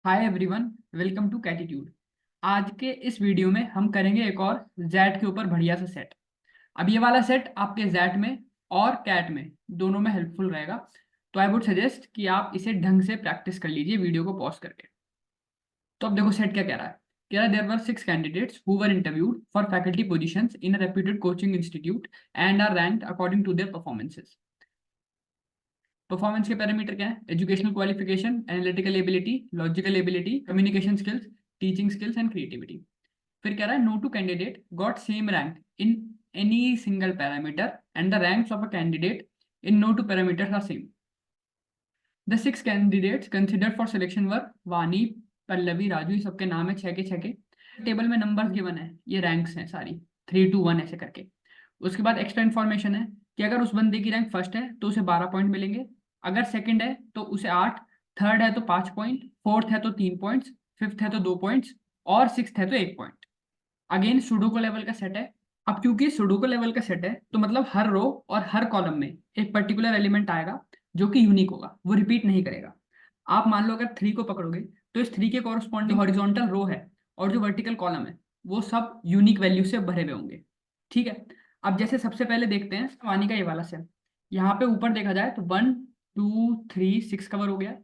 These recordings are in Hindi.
Hi everyone, welcome to Catitude. आज के इस वीडियो में हम करेंगे एक और जैट के ऊपर बढ़िया सा सेट। अब ये वाला सेट आपके जैट में और कैट में दोनों में हेल्पफुल रहेगा। तो आई वुड सजेस्ट कि आप इसे ढंग से प्रैक्टिस कर लीजिए वीडियो को पॉज करके। तो अब देखो सेट क्या कह रहा है। कह रहा है there were 6 candidates who were interviewed for faculty positions in a reputed coaching institute and are ranked according to their performances. Performance के पैरामीटर क्या है? Educational qualification, analytical ability, logical ability, communication skills, teaching skills and creativity. फिर कह रहा है no two candidate got same rank in any single parameter and the ranks of a candidate in no two parameters are same. The 6 candidates considered for selection वर वानी, पल्लवी, राजू। ये सबके नाम है, छह के छह के। टेबल में नंबर्स गिवन है, ये रैंक्स हैं सारी 3 to 1 ऐसे करके। उसके बाद एक्स्ट्रा इन्फॉर्मेशन है कि अगर उस बंदे की रैंक फर्स्ट है तो उसे 12 पॉइंट मिलेंगे, अगर सेकंड है तो उसे 8, थर्ड है तो 5 पॉइंट, फोर्थ है तो 3 पॉइंट्स, फिफ्थ है तो 2 पॉइंट्स और सिक्स्थ है तो 1 पॉइंट। अगेन सुडोको लेवल का सेट है। अब क्योंकि सुडोको लेवल का सेट है तो मतलब हर रो और हर कॉलम में एक पर्टिकुलर एलिमेंट आएगा जो कि यूनिक होगा, वो रिपीट नहीं करेगा। आप मान लो अगर 3 को पकड़ोगे तो इस 3 के कॉरस्पॉन्डिंग हॉरिजॉन्टल रो है और जो वर्टिकल कॉलम है वो सब यूनिक वैल्यू से भरे हुए होंगे। ठीक है। अब जैसे सबसे पहले देखते हैं वानी का ये वाला सेल। यहाँ पे ऊपर देखा जाए तो 1 2 3 6 कवर हो गया है।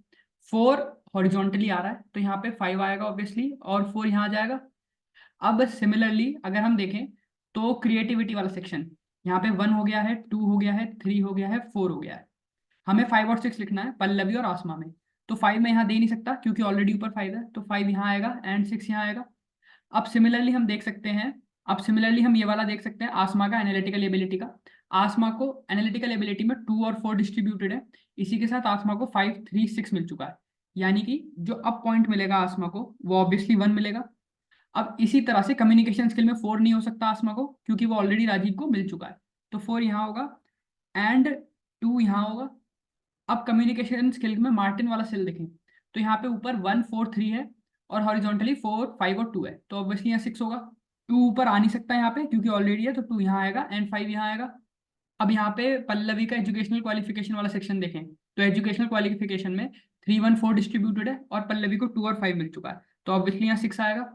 4 हॉरिजॉन्टली आ रहा है तो यहाँ पे 5 आएगा ऑब्वियसली, और 4 यहाँ आ जाएगा। अब सिमिलरली अगर हम देखें तो क्रिएटिविटी वाला सेक्शन, यहाँ पे 1 हो गया है, 2 हो गया है, 3 हो गया है, 4 हो गया है। हमें 5 और 6 लिखना है पल्लवी और आसमा में। तो 5 में यहाँ दे नहीं सकता क्योंकि ऑलरेडी ऊपर 5 है, तो 5 यहाँ आएगा एंड 6 यहाँ आएगा। अब सिमिलरली हम देख सकते हैं, अब सिमिलरली हम ये वाला देख सकते हैं आसमा का, एनालिटिकल एबिलिटी का। आसमा को एनालिटिकल एबिलिटी में 2 और 4 डिस्ट्रीब्यूटेड है। इसी के साथ आसमा को 5 3 6 मिल चुका है, यानी कि जो अप पॉइंट मिलेगा आसमा को वो ऑब्वियसली 1 मिलेगा। अब इसी तरह से कम्युनिकेशन स्किल में 4 नहीं हो सकता आसमा को क्योंकि वो ऑलरेडी राजीव को मिल चुका है, तो 4 यहाँ होगा एंड 2 यहाँ होगा। अब कम्युनिकेशन स्किल में मार्टिन वाला सेल देखें तो यहाँ पे ऊपर 1 4 3 है और हॉरिजॉन्टली 4 5 और 2 है, तो ऑब्वियसली यहाँ 6 होगा। 2 ऊपर आ नहीं सकता यहाँ पे क्योंकि ऑलरेडी है, तो 2 यहाँ आएगा एंड 5 यहाँ आएगा। अब यहाँ पे पल्लवी का एजुकेशनल क्वालिफिकेशन वाला सेक्शन देखें तो एजुकेशनल क्वालिफिकेशन में 3 1 4 डिस्ट्रीब्यूटेड है और पल्लवी को 2 और 5 मिल चुका है, तो ऑब्वियसली यहाँ 6 आएगा।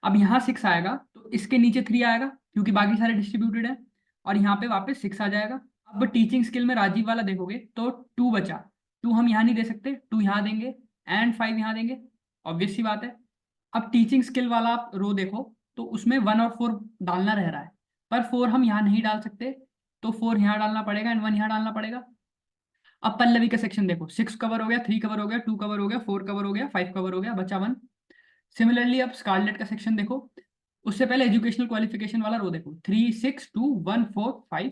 अब यहाँ 6 आएगा तो इसके नीचे 3 आएगा क्योंकि बाकी सारे डिस्ट्रीब्यूटेड है, और यहाँ पे वापस 6 आ जाएगा। अब टीचिंग स्किल में राजीव वाला देखोगे तो 2 बचा, 2 हम यहाँ नहीं दे सकते, 2 यहाँ देंगे एंड 5 यहाँ देंगे, ऑब्वियस सी बात है। अब टीचिंग स्किल वाला आप रो देखो तो उसमें 1 और 4 डालना रह रहा है, पर 4 हम यहाँ नहीं डाल सकते, तो 4 यहाँ डालना पड़ेगा एंड 1 यहाँ डालना पड़ेगा। अब पल्लवी का सेक्शन देखो, 6 कवर हो गया, 3 कवर हो गया, 2 कवर हो गया, 4 कवर हो गया, 5 कवर हो गया, बचा 1। सिमिलरली अब स्कारलेट का सेक्शन देखो, उससे पहले एजुकेशनल क्वालिफिकेशन वाला रो देखो, 3 6 2 1 4 5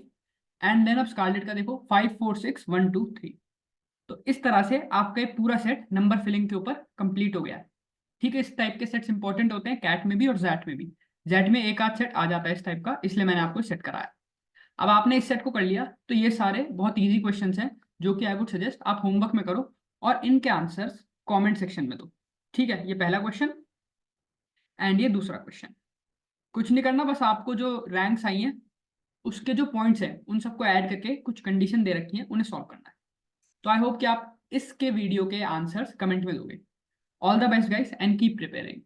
एंड देन अब स्कारलेट का देखो 5 4 6 1 2 3। तो इस तरह से आपका ये पूरा सेट नंबर फिलिंग के ऊपर कंप्लीट हो गया है। ठीक है, इस टाइप के सेट्स इंपॉर्टेंट होते हैं कैट में भी और जैट में भी। जैट में एक आध सेट आ जाता है इस टाइप का, इसलिए मैंने आपको सेट कराया। अब आपने इस सेट को कर लिया तो ये सारे बहुत इजी क्वेश्चंस हैं जो कि आई वुड सजेस्ट आप होमवर्क में करो और इनके आंसर्स कमेंट सेक्शन में दो। ठीक है, ये पहला क्वेश्चन एंड ये दूसरा क्वेश्चन। कुछ नहीं करना, बस आपको जो रैंक्स आई हैं उसके जो पॉइंट्स हैं उन सबको ऐड करके कुछ कंडीशन दे रखी है उन्हें सॉल्व करना है। तो आई होप कि आप इसके वीडियो के आंसर्स कमेंट में दोगे। All the best guys and keep preparing.